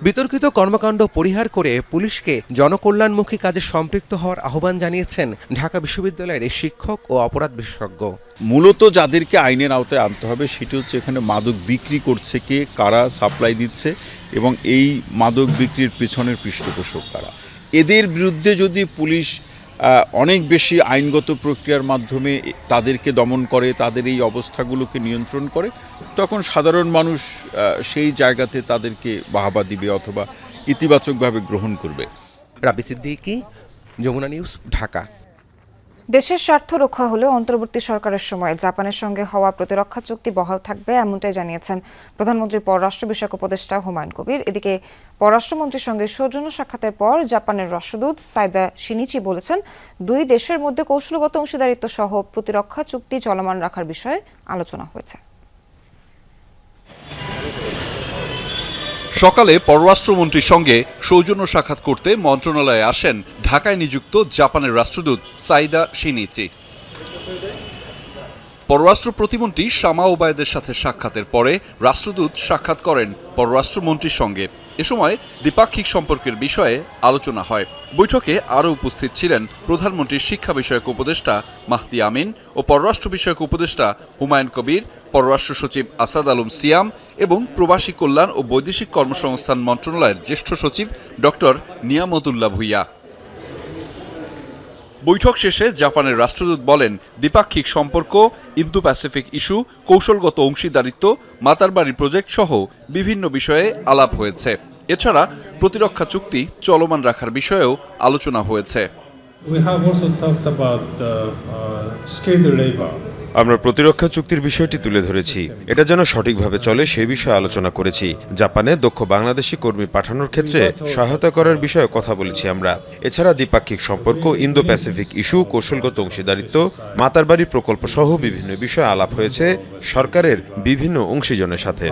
S19: বিতর্কিত কর্মকাণ্ড পরিহার করে পুলিশকে জনকল্যাণমুখী কাজে সম্পৃক্ত হওয়ার আহ্বান জানিয়েছেন ঢাকা বিশ্ববিদ্যালয়ের এই শিক্ষক ও অপরাধ বিশেষজ্ঞ।
S2: মূলত যাদেরকে আইনের আওতায় আনতে হবে সেটি হচ্ছে এখানে মাদক বিক্রি করছে কে, কারা সাপ্লাই দিচ্ছে এবং এই মাদক বিক্রির পেছনের পৃষ্ঠপোষক কারা। এদের বিরুদ্ধে যদি পুলিশ অনেক বেশি আইনগত প্রক্রিয়ার মাধ্যমে তাদেরকে দমন করে, তাদের এই অবস্থাগুলোকে নিয়ন্ত্রণ করে, তখন সাধারণ মানুষ সেই জায়গাতে তাদেরকে বাহবা দিবে অথবা ইতিবাচকভাবে গ্রহণ করবে।
S19: রাবি সিদ্দিকী, যমুনা নিউজ, ঢাকা।
S1: দেশের স্বার্থ রক্ষা হলে অন্তর্বর্তী সরকারের সময় জাপানের সঙ্গে হওয়া প্রতিরক্ষা চুক্তি বহাল থাকবে, এমনটাই জানিয়েছেন প্রধানমন্ত্রীর পররাষ্ট্র বিষয়ক উপদেষ্টা হুমায়ুন কবির। এদিকে পররাষ্ট্রমন্ত্রীর সঙ্গে সৌজন্য সাক্ষাতের পর জাপানের রাষ্ট্রদূত সাইদা শিনিচি বলেছেন, দুই দেশের মধ্যে কৌশলগত অংশীদারিত্ব সহ প্রতিরক্ষা চুক্তি চলমান রাখার বিষয়ে আলোচনা হয়েছে।
S4: সকালে পররাষ্ট্রমন্ত্রীর সঙ্গে সৌজন্য সাক্ষাৎ করতে মন্ত্রণালয়ে আসেন ঢাকায় নিযুক্ত জাপানের রাষ্ট্রদূত সাইদা শিনিচি। পররাষ্ট্র প্রতিমন্ত্রী শামা ওবায়েদের সাথে সাক্ষাতের পরে রাষ্ট্রদূত সাক্ষাৎ করেন পররাষ্ট্রমন্ত্রীর সঙ্গে। এ সময় দ্বিপাক্ষিক সম্পর্কের বিষয়ে আলোচনা হয়। বৈঠকে আরও উপস্থিত ছিলেন প্রধানমন্ত্রীর শিক্ষা বিষয়ক উপদেষ্টা মাহদি আমিন ও পররাষ্ট্র বিষয়ক উপদেষ্টা হুমায়ুন কবির, পররাষ্ট্র সচিব আসাদ আলম সিয়াম এবং প্রবাসী কল্যাণ ও বৈদেশিক কর্মসংস্থান মন্ত্রণালয়ের জ্যেষ্ঠ সচিব ডক্টর নিয়ামতুল্লাহ ভুইয়া। বৈঠক শেষে জাপানের রাষ্ট্রদূত বলেন, দ্বিপাক্ষিক সম্পর্ক, ইন্দো প্যাসিফিক ইস্যু, কৌশলগত অংশীদারিত্ব, মাতারবাড়ি প্রজেক্ট সহ বিভিন্ন বিষয়ে আলাপ হয়েছে। এছাড়া প্রতিরক্ষা চুক্তি চলমান রাখার বিষয়েও আলোচনা হয়েছে।
S5: আমরা প্রতিরক্ষা চুক্তির বিষয়টি তুলে ধরেছি, এটা যেন সঠিকভাবে চলে সে বিষয়ে আলোচনা করেছি। জাপানে দক্ষ বাংলাদেশি কর্মী পাঠানোর ক্ষেত্রে সহায়তা করার বিষয়ে কথা বলেছি আমরা। এছাড়া দ্বিপাক্ষিক সম্পর্ক, ইন্দো প্যাসিফিক ইস্যু, কৌশলগত অংশীদারিত্ব, মাতারবাড়ি প্রকল্প সহ বিভিন্ন বিষয়ে আলাপ হয়েছে সরকারের বিভিন্ন অংশীজনের সাথে।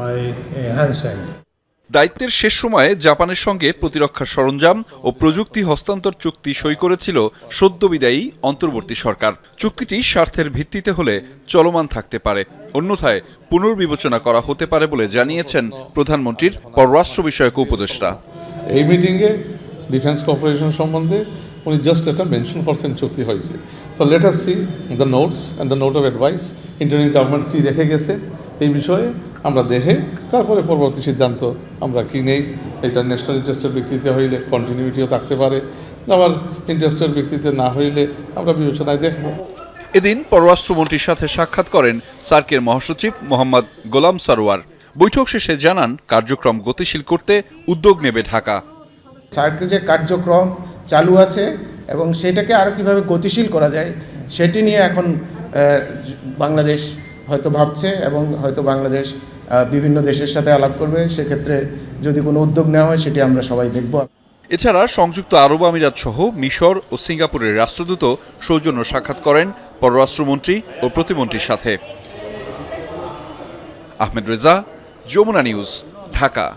S4: দায়িত্বের শেষ সময়ে জাপানের সঙ্গে প্রতিরক্ষা সরঞ্জাম ও প্রযুক্তি হস্তান্তর চুক্তি সই করেছিল সদ্য বিদায়ী অন্তর্বর্তী সরকার। চুক্তিটি স্বার্থের ভিত্তিতে হলে চলমান থাকতে পারে, অন্যথায় পুনর্বিবেচনা করা হতে পারে বলে জানিয়েছেন প্রধানমন্ত্রীর পররাষ্ট্র বিষয়ক উপদেষ্টা।
S13: এই মিটিংয়ে ডিফেন্স কর্পোরেশন সম্বন্ধে উনি জাস্ট একটা মেনশন করছেন চুক্তি হয়েছে। তো let us see the notes and the note of advice interim government কী রেখে গেছে এই বিষয়ে আমরা দেখে তারপরে পরবর্তী সিদ্ধান্ত আমরা কি নেই। এটা ন্যাশনাল ইন্টারেস্টের ভিত্তিতে হইলে কন্টিনিউটিও থাকতে পারে, আবার ইন্টারেস্টের ভিত্তিতে না হইলে আমরা বিবেচনায় দেখব।
S4: এদিন পররাষ্ট্রমন্ত্রীর সাথে সাক্ষাৎ করেন সার্কের মহাসচিব মোহাম্মদ গোলাম সারোয়ার। বৈঠক শেষে জানান, কার্যক্রম গতিশীল করতে উদ্যোগ নেবে ঢাকা।
S24: সার্কের যে কার্যক্রম চালু আছে এবং সেটাকে আরও কীভাবে গতিশীল করা যায় সেটি নিয়ে এখন বাংলাদেশ হয়তো ভাবছে এবং হয়তো বাংলাদেশ বিভিন্ন দেশের সাথে আলাপ করবে। সেক্ষেত্রে যদি কোনো উদ্যোগ নেওয়া হয় সেটি আমরা সবাই দেখব।
S4: এছাড়া সংযুক্ত আরব আমিরাত সহ মিশর ও সিঙ্গাপুরের রাষ্ট্রদূত সৌজন্য সাক্ষাৎ করেন পররাষ্ট্রমন্ত্রী ও প্রতিমন্ত্রীর সাথে। আহমেদ রেজা, যমুনা নিউজ, ঢাকা।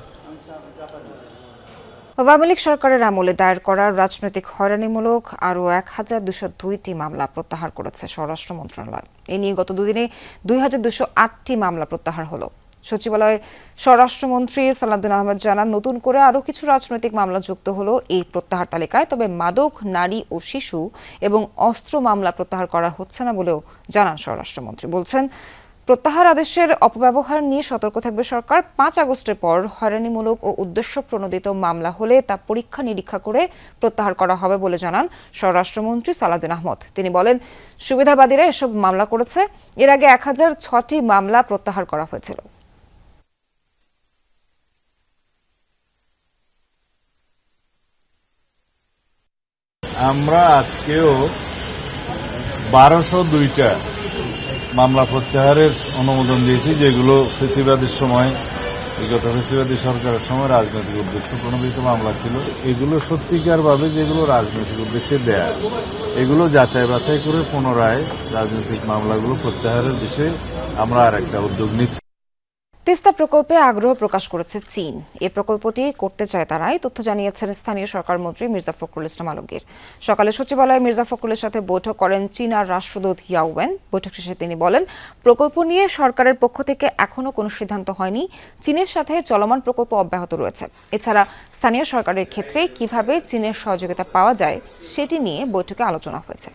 S1: আওয়ামী লীগ সরকারের আমলে দায়ের করা রাজনৈতিক হয়রানিমূলক আরও 1202টি মামলা প্রত্যাহার করেছে স্বরাষ্ট্র মন্ত্রণালয়। এ নিয়ে গত দুদিনে 2208টি মামলা প্রত্যাহার হলো। সচিবালয়ে স্বরাষ্ট্রমন্ত্রী সালাউদ্দিন আহমেদ জানান, নতুন করে আরও কিছু রাজনৈতিক মামলা যুক্ত হলো এই প্রত্যাহার তালিকায়। তবে মাদক, নারী ও শিশু এবং অস্ত্র মামলা প্রত্যাহার করা হচ্ছে না বলেও জানান স্বরাষ্ট্রমন্ত্রী। বলছেন, প্রত্যাহার আদেশের অপব্যবহার নিয়ে সতর্ক থাকবে সরকার। 5 আগস্টের পর হয়রানিমূলক ও উদ্দেশ্য প্রণোদিত মামলা হলে তা পরীক্ষা নিরীক্ষা করে প্রত্যাহার করা হবে বলে জানান স্বরাষ্ট্রমন্ত্রী সালাউদ্দিন আহমেদ। তিনি বলেন, সুবিধাবাদীরা এসব মামলা করেছে। এর আগে 1006টি মামলা প্রত্যাহার করা হয়েছিল।
S25: আমরা আজকেও 1202টা মামলা প্রত্যাহারের অনুমোদন দিয়েছি, যেগুলো ফেসিবাদের সময়, বিগত ফেসিবাদী সরকারের সময় রাজনৈতিক উদ্দেশ্য প্রণোদিত মামলা ছিল। এগুলো সত্যিকারভাবে যেগুলো রাজনৈতিক উদ্দেশ্যে দেয়া, এগুলো যাচাই বাছাই করে পুনরায় রাজনৈতিক মামলাগুলো প্রত্যাহারের বিষয়ে আমরা আর একটা উদ্যোগ নিচ্ছি।
S1: তিস্তা প্রকল্পে আগ্রহ প্রকাশ করেছে চীন। এই প্রকল্পটি করতে চায় তারাই, তথ্য জানিয়েছেন স্থানীয় সরকার মন্ত্রী মির্জা ফখরুল ইসলাম আলমগীর। সকালে সচিবালয়ে মির্জা ফখরুলের সাথে বৈঠক করেন চীনার রাষ্ট্রদূত ইয়াওয়েন। বৈঠক শেষে তিনি বলেন, প্রকল্প নিয়ে সরকারের পক্ষ থেকে এখনো কোনো সিদ্ধান্ত হয়নি। চীনের সাথে চলমান প্রকল্প অব্যাহত রয়েছে। এছাড়া স্থানীয় সরকারের ক্ষেত্রে কিভাবে চীনের সহযোগিতা পাওয়া যায় সেটি নিয়ে বৈঠকে আলোচনা হয়েছে।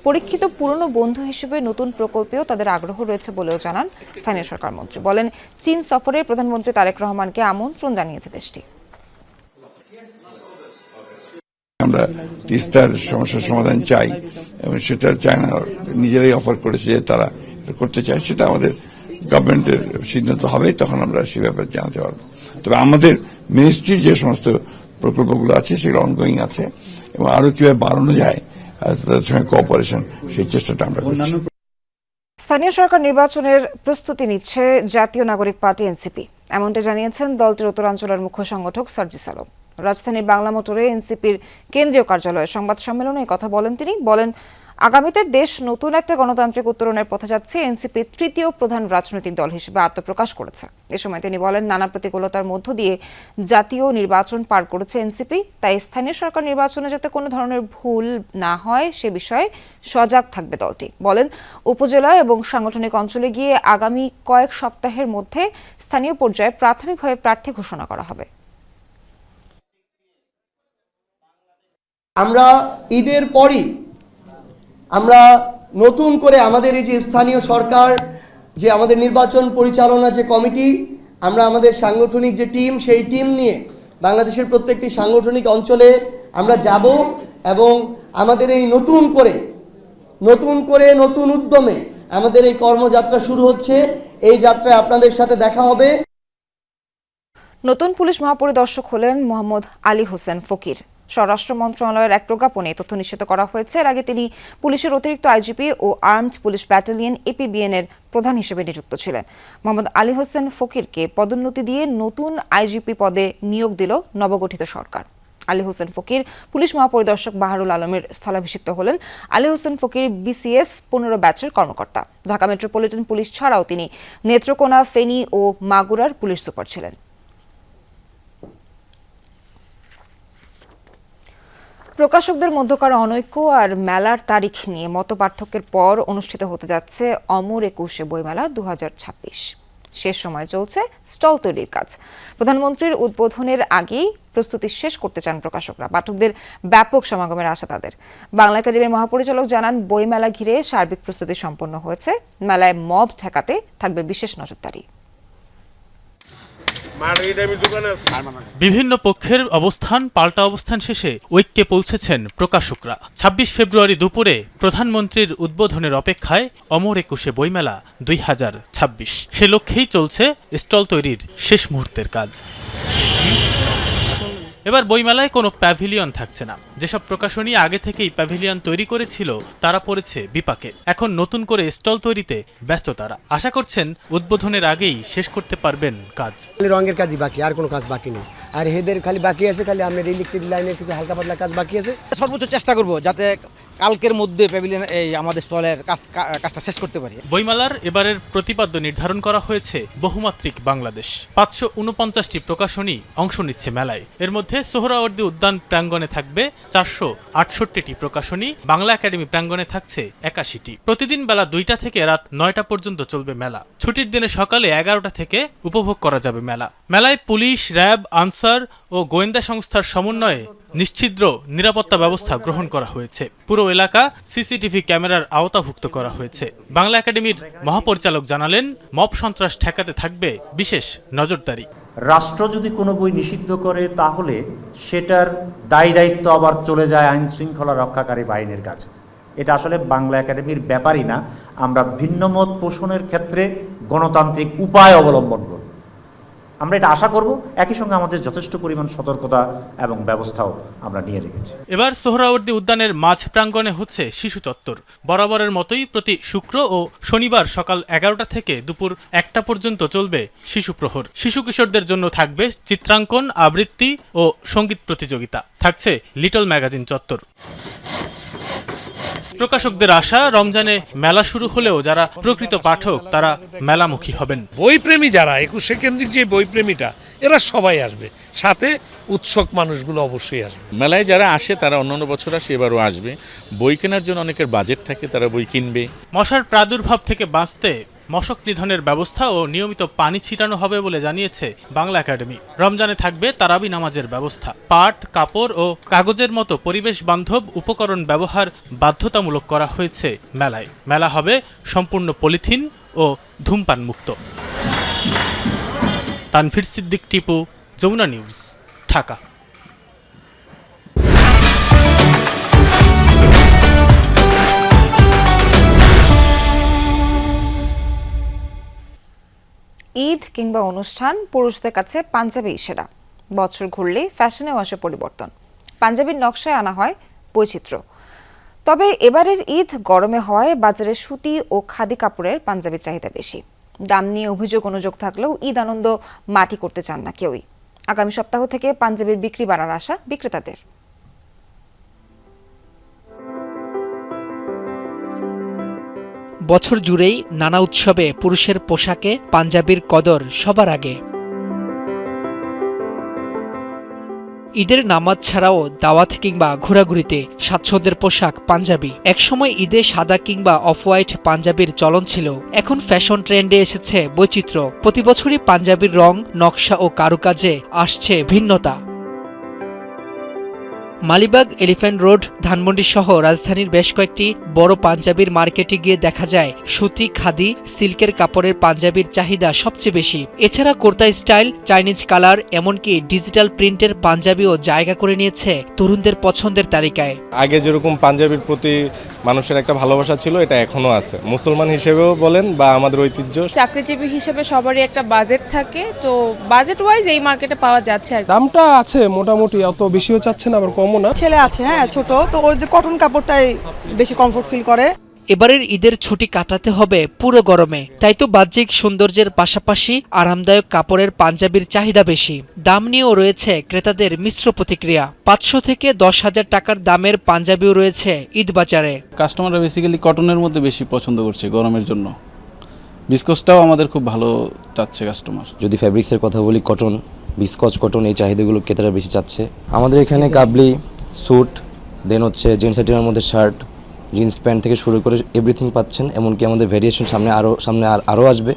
S1: পরীক্ষিত পুরনো বন্ধু হিসেবে নতুন প্রকল্পেও তাদের আগ্রহ রয়েছে বলেও জানান স্থানীয় সরকার মন্ত্রী। বলেন, চীন সফরে প্রধানমন্ত্রী তারেক রহমানকে আমন্ত্রণ জানিয়েছে দেশটি।
S7: আমরা তিস্তার সমস্যার সমাধান চাই এবং সেটা চায়না নিজেরাই অফার করেছে যে তারা করতে চায়। সেটা আমাদের গভর্নমেন্টের সিদ্ধান্ত হবে, তখন আমরা সে ব্যাপারে জানাতে পারবো। তবে আমাদের মিনিস্ট্রির যে সমস্ত প্রকল্পগুলো আছে সেগুলো অনগোয়িং আছে এবং আরো কিভাবে বাড়ানো যায় তাদের সঙ্গে কোঅপারেশন, সেই চেষ্টাটা আমরা করছি।
S1: স্থানীয় সরকার নির্বাচনের প্রস্তুতি নিচ্ছে জাতীয় নাগরিক পার্টি এনসিপি, এমনটা জানিয়েছেন দলটির উত্তরাঞ্চলের মুখ্য সংগঠক সার্জিস আলম। রাজধানীর বাংলা মোটরে এনসিপির কেন্দ্রীয় কার্যালয়ে সংবাদ সম্মেলনে কথা বলেন তিনি। বলেন, আগামীতে দেশ নতুন একটা গণতান্ত্রিক উত্তরণের পথে যাচ্ছে। এনসিপি তৃতীয় প্রধান রাজনৈতিক দল হিসেবে আত্মপ্রকাশ করেছে। এ সময় তিনি বলেন, নানা প্রতিকূলতার মধ্য দিয়ে জাতীয় নির্বাচন পার করেছে এনসিপি, তাই স্থানীয় সরকার নির্বাচনে যাতে কোনো ধরনের ভুল না হয় সে বিষয়ে সজাগ থাকবে দলটি। বলেন, উপজেলা এবং সাংগঠনিক অঞ্চলে গিয়ে আগামী কয়েক সপ্তাহের মধ্যে স্থানীয় পর্যায়ে প্রাথমিকভাবে প্রার্থী ঘোষণা করা হবে।
S8: আমরা ঈদের পরই আমরা নতুন করে আমাদের এই যে স্থানীয় সরকার, যে আমাদের নির্বাচন পরিচালনা যে কমিটি, আমরা আমাদের সাংগঠনিক যে টিম, সেই টিম নিয়ে বাংলাদেশের প্রত্যেকটি সাংগঠনিক অঞ্চলে আমরা যাব এবং আমাদের এই নতুন উদ্যমে আমাদের এই কর্মযাত্রা শুরু হচ্ছে। এই যাত্রায় আপনাদের সাথে দেখা হবে।
S1: নতুন পুলিশ মহাপরিদর্শক হলেন মোহাম্মদ আলী হোসেন ফকির। স্বরাষ্ট্র মন্ত্রণালয়ের এক প্রজ্ঞাপনে তথ্য নিশ্চিত করা হয়েছে। এর আগে তিনি পুলিশের অতিরিক্ত আইজিপি ও আর্মড পুলিশ ব্যাটালিয়ন এপিবিএন এর প্রধান হিসেবে নিযুক্ত ছিলেন। মোহাম্মদ আলী হোসেন ফকিরকে পদোন্নতি দিয়ে নতুন আইজিপি পদে নিয়োগ দিল নবগঠিত সরকার। আলী হোসেন ফকির পুলিশ মহাপরিদর্শক বাহারুল আলমের স্থলাভিষিক্ত হলেন। আলী হোসেন ফকির বিসিএস 15 ব্যাচের কর্মকর্তা। ঢাকা মেট্রোপলিটন পুলিশ ছাড়াও তিনি নেত্রকোনা, ফেনী ও মাগুরার পুলিশ সুপার ছিলেন। প্রকাশকদের মধ্যকার অনৈক্য আর মেলার তারিখ নিয়ে মতপার্থক্যের পর অনুষ্ঠিত হতে যাচ্ছে অমর একুশে বইমেলা 2026। শেষ সময় চলছে স্টল তৈরির কাজ। প্রধানমন্ত্রীর উদ্বোধনের আগেই প্রস্তুতি শেষ করতে চান প্রকাশকরা। পাঠকদের ব্যাপক সমাগমের আশা তাদের। বাংলা একাডেমির মহাপরিচালক জানান, বইমেলা ঘিরে সার্বিক প্রস্তুতি সম্পন্ন হয়েছে। মেলায় মব ঠেকাতে থাকবে বিশেষ নজরদারি।
S9: বিভিন্ন পক্ষের অবস্থান পাল্টা অবস্থান শেষে ঐক্যে পৌঁছেছেন প্রকাশকরা। 26 ফেব্রুয়ারি দুপুরে প্রধানমন্ত্রীর উদ্বোধনের অপেক্ষায় অমর একুশে বইমেলা 2026। সে লক্ষ্যেই চলছে স্টল তৈরির শেষ মুহূর্তের কাজ। এবার বইমেলায় কোনো প্যাভিলিয়ন থাকছে না। যেসব প্রকাশনী আগে থেকেই প্যাভিলিয়ন তৈরি করেছিল তারা পড়েছে বিপাকে। এখন নতুন করে স্টল তৈরিতে ব্যস্ত তারা। আশা করছেন উদ্বোধনের আগেই শেষ করতে পারবেন কাজ।
S10: রঙের কাজই বাকি, আর কোনো কাজ বাকি নেই। আর এদের খালি বাকি আছে, খালি আমাদের ইলেকট্রিক লাইনের কিছু হালকা পাতলা কাজ বাকি আছে।
S11: সর্বোচ্চ চেষ্টা করব যাতে কালকের মধ্যে প্যাভিলিয়ন এই আমাদের স্টলের কাজটা শেষ করতে পারি।
S9: বইমেলার এবারের প্রতিপাদ্য নির্ধারণ করা হয়েছে বহুমাত্রিক বাংলাদেশ। 549টি প্রকাশনী অংশ নিচ্ছে মেলায়। এর মধ্যে সোহরাওয়ার্দী উদ্যান প্রাঙ্গণে থাকবে 468টি প্রকাশনী, বাংলা একাডেমি প্রাঙ্গণে থাকছে 81টি। প্রতিদিন বেলা 2টা থেকে রাত 9টা পর্যন্ত চলবে মেলা। ছুটির দিনে সকালে 11টা থেকে উপভোগ করা যাবে মেলা। মেলায় পুলিশ, র্যাব, আনসার ও গোয়েন্দা সংস্থার সমন্বয়ে নিশ্ছিদ্র নিরাপত্তা ব্যবস্থা গ্রহণ করা হয়েছে। পুরো এলাকা সিসিটিভি ক্যামেরার আওতাভুক্ত করা হয়েছে। বাংলা একাডেমির মহাপরিচালক জানালেন, মব সন্ত্রাস ঠেকাতে থাকবে বিশেষ নজরদারি।
S26: রাষ্ট্র যদি কোনো বই নিষিদ্ধ করে তাহলে সেটার দায়ী দায়িত্ব আবার চলে যায় আইন শৃঙ্খলা রক্ষাকারী বাহিনীর কাছে। এটা আসলে বাংলা একাডেমির ব্যাপারই না। আমরা ভিন্নমত পোষণের ক্ষেত্রে গণতান্ত্রিক উপায় অবলম্বন করব। আমরা এটা আশা করব। একই সঙ্গে আমাদের যথেষ্ট পরিমাণ সতর্কতা এবং ব্যবস্থাও আমরা নিয়ে রেখেছি।
S9: এবার সোহরাওয়ার্দী উদ্যানের মাঝ প্রাঙ্গণে হচ্ছে শিশু চত্বর। বরাবরের মতোই প্রতি শুক্র ও শনিবার সকাল 11টা থেকে দুপুর 1টা পর্যন্ত চলবে শিশু প্রহর। শিশু কিশোরদের জন্য থাকবে চিত্রাঙ্কন, আবৃত্তি ও সঙ্গীত প্রতিযোগিতা। থাকছে লিটল ম্যাগাজিন চত্বর। প্রকাশকদের আশা, রমজানে মেলা শুরু হলেও যারা প্রকৃত পাঠক তারা মেলামুখী হবেন।
S6: বইপ্রেমী যারা 21শে কেন্দ্রিক যে বইপ্রেমীটা এরা সবাই আসবে, সাথে উৎসুক মানুষগুলো অবশ্যই আসবে।
S12: মেলায় যারা আসে তারা অন্যান্য বছর আসে, এবারও আসবে। বই কেনার জন্য অনেকের বাজেট থাকে, তারা বই কিনবে।
S9: মশার প্রাদুর্ভাব থেকে বাঁচতে মশক নিধনের ব্যবস্থা ও নিয়মিত পানি ছিটানো হবে বলে জানিয়েছে বাংলা একাডেমি। রমজানে থাকবে তারাবি নামাজের ব্যবস্থা। পাট, কাপড় ও কাগজের মতো পরিবেশ বান্ধব উপকরণ ব্যবহার বাধ্যতামূলক করা হয়েছে মেলায়। মেলা হবে সম্পূর্ণ পলিথিন ও ধূমপান মুক্ত। তানভীর সিদ্দিক, টিপু, যমুনা নিউজ, ঢাকা।
S1: ঈদ কিংবা অনুষ্ঠান পুরুষদের কাছে পাঞ্জাবি সেরা। বছর ঘুরলে ফ্যাশনেও আসে পরিবর্তন, পাঞ্জাবির নকশায় আনা হয় বৈচিত্র্য। তবে এবারের ঈদ গরমে হওয়ায় বাজারে সুতি ও খাদি কাপড়ের পাঞ্জাবির চাহিদা বেশি। দাম নিয়ে অভিযোগ থাকলেও ঈদ আনন্দ মাটি করতে চান না কেউই। আগামী সপ্তাহ থেকে পাঞ্জাবির বিক্রি বাড়ার আশা বিক্রেতাদের।
S15: বছর জুড়েই নানা উৎসবে পুরুষের পোশাকে পাঞ্জাবির কদর সবার আগে। ঈদের নামাজ ছাড়াও দাওয়াত কিংবা ঘোরাঘুরিতে স্বাচ্ছন্দ্যের পোশাক পাঞ্জাবি। একসময় ঈদে সাদা কিংবা অফ হোয়াইট পাঞ্জাবির চলন ছিল, এখন ফ্যাশন ট্রেন্ডে এসেছে বৈচিত্র্য। প্রতি বছরই পাঞ্জাবির রং, নকশা ও কারুকাজে আসছে ভিন্নতা। মালিবাগ, এলিফ্যান্ট রোড, ধানমন্ডি সহ রাজধানীর বেশ কয়েকটি বড় পাঞ্জাবির মার্কেটে গিয়ে দেখা যায় সুতি, খাদি, সিল্কের কাপড়ের পাঞ্জাবির চাহিদা সবচেয়ে বেশি। এছাড়া কোর্তা স্টাইল, চাইনিজ কালার, এমনকি ডিজিটাল প্রিন্টের পাঞ্জাবিও জায়গা করে নিয়েছে তরুণদের পছন্দের তালিকায়।
S14: আগে যেরকম পাঞ্জাবির প্রতি মানুষের একটা ভালোবাসা ছিল, এটা এখনো আছে। মুসলমান হিসেবেও বলেন বা আমাদের ঐতিহ্য।
S16: চাকরিজীবী হিসেবে সবারই একটা বাজেট থাকে, তো বাজেট ওয়াইজ এই মার্কেটে পাওয়া যাচ্ছে।
S17: দামটা আছে মোটামুটি, অত বেশিও চাচ্ছে না আবার কমও না।
S18: ছেলে আছে, হ্যাঁ ছোট, তো ওর যে কটন কাপড়টাই বেশি কমফোর্ট ফিল করে।
S15: এবারের ঈদের ছুটি কাটাতে হবে পুরো গরমে, তাই তো বাহ্যিক সৌন্দর্যের পাশাপাশি আরামদায়ক কাপড়ের পাঞ্জাবির চাহিদা বেশি। দাম নিয়েও রয়েছে ক্রেতাদের মিশ্র প্রতিক্রিয়া। 500 থেকে 10,000 টাকার দামের পাঞ্জাবিও রয়েছে ঈদ বাজারে।
S27: কাস্টমাররা বেসিক্যালি কটনের মধ্যে বেশি পছন্দ করছে গরমের জন্য। বিস্কসটাও আমাদের খুব ভালো চাচ্ছে কাস্টমার।
S28: যদি ফ্যাব্রিক্সের কথা বলি, কটন, বিস্কচ, কটন, এই চাহিদাগুলো ক্রেতারা বেশি চাচ্ছে। আমাদের এখানে কাবলি, স্যুট, দেন হচ্ছে জিন্স আইটেমের মধ্যে শার্ট, জিন্স প্যান্ট থেকে শুরু করে এভরিথিং পাচ্ছেন। এমনকি আমাদের ভ্যারিয়েশন সামনে আরও আসবে।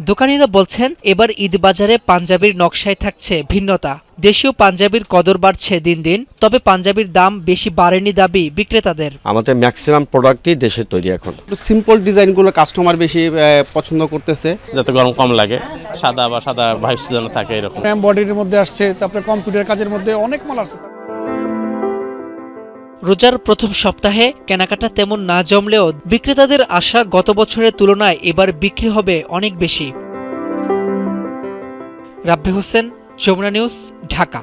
S15: দোকানিরা বলছেন এবার ঈদ বাজারে পাঞ্জাবির নকশায় থাকছে ভিন্নতা। দেশীয় পাঞ্জাবির কদর বাড়ছে দিন দিন, তবে পাঞ্জাবির দাম বেশি বাড়েনি দাবি বিক্রেতাদের।
S29: আমাদের ম্যাক্সিমাম প্রোডাক্টই দেশে তৈরি। এখন
S30: সিম্পল ডিজাইনগুলো কাস্টমার বেশি পছন্দ করতেছে,
S29: যাতে গরম কম লাগে, সাদা বা সাদা ভাইবস যেন থাকে এরকম।
S30: বডির মধ্যে আসছে, তারপরে কম্পিউটার কাজের মধ্যে অনেক মাল আসছে।
S15: রোজার প্রথম সপ্তাহে কেনাকাটা তেমন না জমলেও বিক্রেতাদের আশা গত বছরের তুলনায় এবার বিক্রি হবে অনেক বেশি। রাব্বি হোসেন, যমুনা নিউজ, ঢাকা।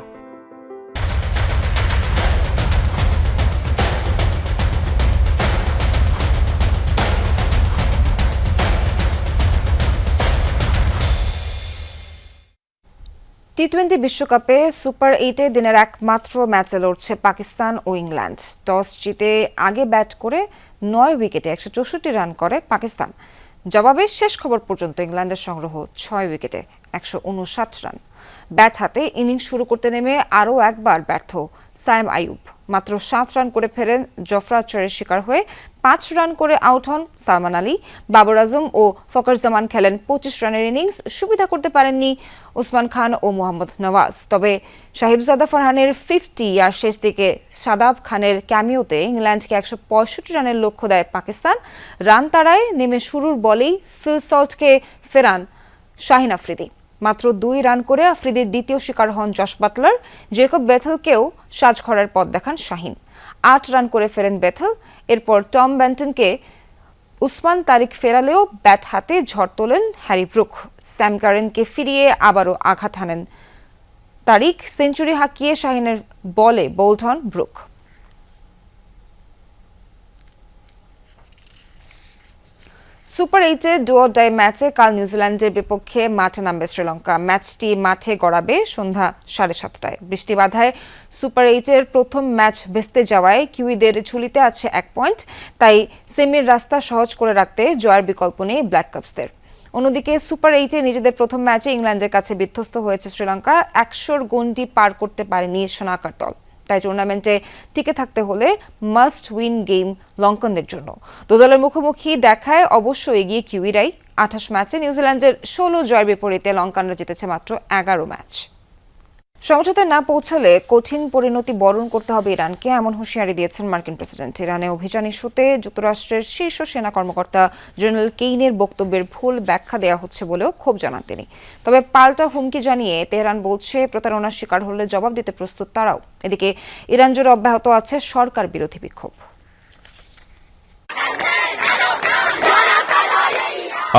S1: টি-20 বিশ্বকাপে সুপার 8-এ দিনের একমাত্র ম্যাচে লড়ছে পাকিস্তান ও ইংল্যান্ড। টস জিতে আগে ব্যাট করে 9 উইকেটে 164 রান করে পাকিস্তান। জবাবে শেষ খবর পর্যন্ত ইংল্যান্ডের সংগ্রহ 6 উইকেটে 159 রান। ব্যাট হাতে ইনিংস শুরু করতে নেমে আরও একবার ব্যর্থ সায়েম আইয়ুব। মাত্র 7 রান করে ফেরেন জফরা আর্চারের শিকার হয়ে। 5 রান করে আউট হন সালমান আলী। বাবর আজম ও ফখর জামান খেলেন 25 রানের ইনিংস। সুবিধা করতে পারেননি ওসমান খান ও মোহাম্মদ নওয়াজ। তবে সাহিবজাদা ফারহানের 50 আর শেষ দিকে শাদাব খানের ক্যামিওতে ইংল্যান্ডকে 165 রানের লক্ষ্য দেয় পাকিস্তান। রান তাড়ায় নেমে শুরুর বলেই ফিল সল্টকে ফেরান শাহিন আফ্রিদি। মাত্র 2 রান করে আফ্রিদির দ্বিতীয় শিকার হন জশ বাটলার। জেকব বেথেলকেও সাজঘরের পথ দেখান শাহিন। 8 রান করে ফেরেন বেথেল। এরপর টম বেন্টনকে উসমান তারিক ফেরালেও ব্যাট হাতে ঝড় তোলেন হ্যারি ব্রুক। স্যাম কারেনকে ফিরিয়ে আবারও আঘাত হানেন তারিক। সেঞ্চুরি হাঁকিয়ে শাহিনের বলে বোল্ড হন ব্রুক। সুপার 8-এর ডু অর ডাই ম্যাচে কাল নিউজিল্যান্ডের বিপক্ষে মাঠে নামবে শ্রীলঙ্কা। ম্যাচটি মাঠে গড়াবে সন্ধ্যা 7:30টায়। বৃষ্টি বাধায় সুপার 8-এর প্রথম ম্যাচ ভেস্তে যাওয়ায় কিউইদের ঝুলিতে আছে 1 পয়েন্ট। তাই সেমির রাস্তা সহজ করে রাখতে জয়ের বিকল্প নেই ব্ল্যাক কাপসদের। অন্যদিকে সুপার 8-এ নিজেদের প্রথম ম্যাচে ইংল্যান্ডের কাছে বিধ্বস্ত হয়েছে শ্রীলঙ্কা। 100-র গন্ডি পার করতে পারেনি সোনাকার দল। তাই টুর্নামেন্টে টিকে থাকতে হলে মাস্ট উইন গেম লঙ্কানদের জন্য। দু দলের মুখোমুখি দেখায় অবশ্য এগিয়ে কিউইরাই। 28 ম্যাচে নিউজিল্যান্ডের 16 জয়ের বিপরীতে লঙ্কানরা জিতেছে মাত্র 11 ম্যাচ। সমঝোতায় না পৌঁছালে কঠিন পরিণতি বরণ করতে হবে ইরানকে, এমন হুঁশিয়ারি দিয়েছেন মার্কিন প্রেসিডেন্ট। ইরানে অভিযান ইস্যুতে যুক্তরাষ্ট্রের শীর্ষ সেনা কর্মকর্তা জেনারেল কেইনের বক্তব্যের ভুল ব্যাখ্যা দেওয়া হচ্ছে বলেও ক্ষোভ জানান তিনি। তবে পাল্টা হুমকি জানিয়ে তেহরান বলছে প্রতারণার শিকার হলে জবাব দিতে প্রস্তুত তারাও। এদিকে ইরান জুড়ে অব্যাহত আছে সরকার বিরোধী বিক্ষোভ।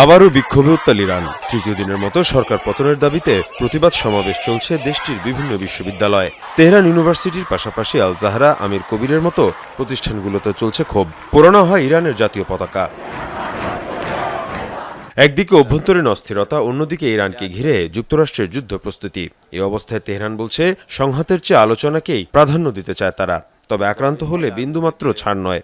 S2: আবারও বিক্ষোভে উত্তাল ইরান। তৃতীয় দিনের মতো সরকার পতনের দাবিতে প্রতিবাদ সমাবেশ চলছে দেশটির বিভিন্ন বিশ্ববিদ্যালয়ে। তেহরান ইউনিভার্সিটির পাশাপাশি আল জাহরা, আমির কবিরের মতো প্রতিষ্ঠানগুলোতে চলছে ক্ষোভ। পোড়ানো হয় ইরানের জাতীয় পতাকা। একদিকে অভ্যন্তরীণ অস্থিরতা, অন্যদিকে ইরানকে ঘিরে যুক্তরাষ্ট্রের যুদ্ধ প্রস্তুতি। এই অবস্থায় তেহরান বলছে সংঘাতের চেয়ে আলোচনাকেই প্রাধান্য দিতে চায় তারা। তবে আক্রান্ত হলে বিন্দুমাত্র ছাড় নয়।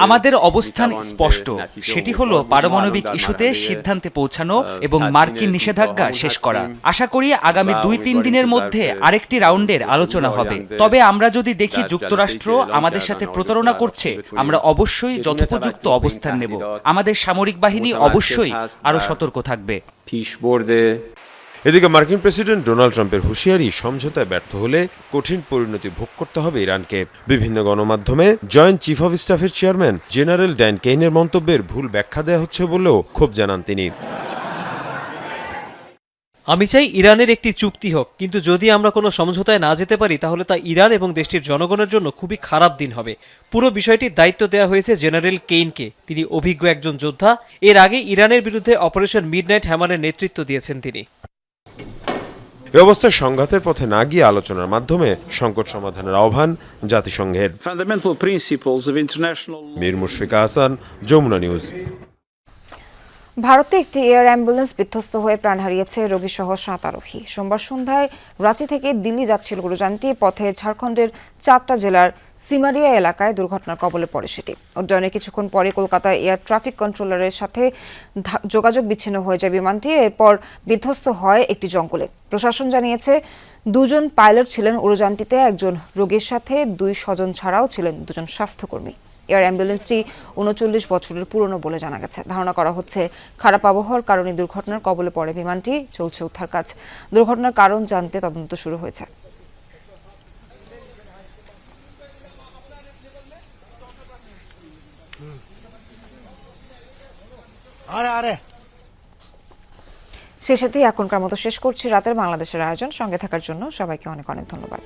S3: আমাদের অবস্থান স্পষ্ট, সেটি হলো পারমাণবিক ইস্যুতে সিদ্ধান্তে পৌঁছানো এবং মার্কিন নিষেধাজ্ঞা শেষ করা। আশা করি আগামী 2-3 দিনের মধ্যে আরেকটি রাউন্ডের আলোচনা হবে। তবে আমরা যদি দেখি যুক্তরাষ্ট্র আমাদের সাথে প্রতারণা করছে, আমরা অবশ্যই যথোপযুক্ত অবস্থান নেব। আমাদের সামরিক বাহিনী অবশ্যই আরও সতর্ক থাকবে।
S2: এদিকে মার্কিন প্রেসিডেন্ট ডোনাল্ড ট্রাম্পের হুঁশিয়ারি, সমঝোতায় ব্যর্থ হলে কঠিন পরিণতি ভোগ করতে হবে ইরানকে। বিভিন্ন গণমাধ্যমে জয়েন্ট চিফ অব স্টাফের চেয়ারম্যান জেনারেল ড্যান কেইনের মন্তব্যের ভুল ব্যাখ্যা দেওয়া হচ্ছে বলেও ক্ষোভ জানান তিনি।
S5: আমি চাই ইরানের একটি চুক্তি হোক, কিন্তু যদি আমরা কোনো সমঝোতায় না যেতে পারি তাহলে তা ইরান এবং দেশটির জনগণের জন্য খুবই খারাপ দিন হবে। পুরো বিষয়টির দায়িত্ব দেওয়া হয়েছে জেনারেল কেইনকে। তিনি অভিজ্ঞ একজন যোদ্ধা। এর আগে ইরানের বিরুদ্ধে অপারেশন মিডনাইট হ্যামারের নেতৃত্ব দিয়েছেন তিনি।
S2: এ অবস্থায় সংঘাতের পথে না গিয়ে আলোচনার মাধ্যমে সংকট সমাধানের আহ্বান জাতিসংঘের। মীর মুশফিকা হাসান, যমুনা নিউজ।
S1: ভারতে একটি এয়ার অ্যাম্বুলেন্স বিধ্বস্ত হয়ে প্রাণ হারিয়েছে রোগীসহ 7 আরোহী। সোমবার সন্ধ্যায় রাঁচি থেকে দিল্লি যাচ্ছিল উড়োযানটি। পথে ঝাড়খণ্ডের 4টা জেলার সিমারিয়া এলাকায় দুর্ঘটনার কবলে পড়ে সেটি। উড্ডয়নের কিছুক্ষণ পরে কলকাতা এয়ার ট্রাফিক কন্ট্রোলারের সাথে যোগাযোগ বিচ্ছিন্ন হয়ে যায় বিমানটি। এরপর বিধ্বস্ত হয় একটি জঙ্গলে। প্রশাসন জানিয়েছে 2 জন পাইলট ছিলেন উড়োযানটিতে। একজন রোগীর সাথে 2 স্বজন ছাড়াও ছিলেন 2 জন স্বাস্থ্যকর্মী। এয়ার অ্যাম্বুলেন্সটি 39 বছরের পুরনো বলে জানা গেছে। ধারণা করা হচ্ছে খারাপ আবহাওয়ার কারণে দুর্ঘটনার কবলে পড়ে বিমানটি। চলছে উদ্ধার কাজ। দুর্ঘটনার কারণ জানতে তদন্ত শুরু হয়েছে। সে সাথে এখনকার মতো শেষ করছি রাতের বাংলাদেশের আয়োজন। সঙ্গে থাকার জন্য সবাইকে অনেক অনেক ধন্যবাদ।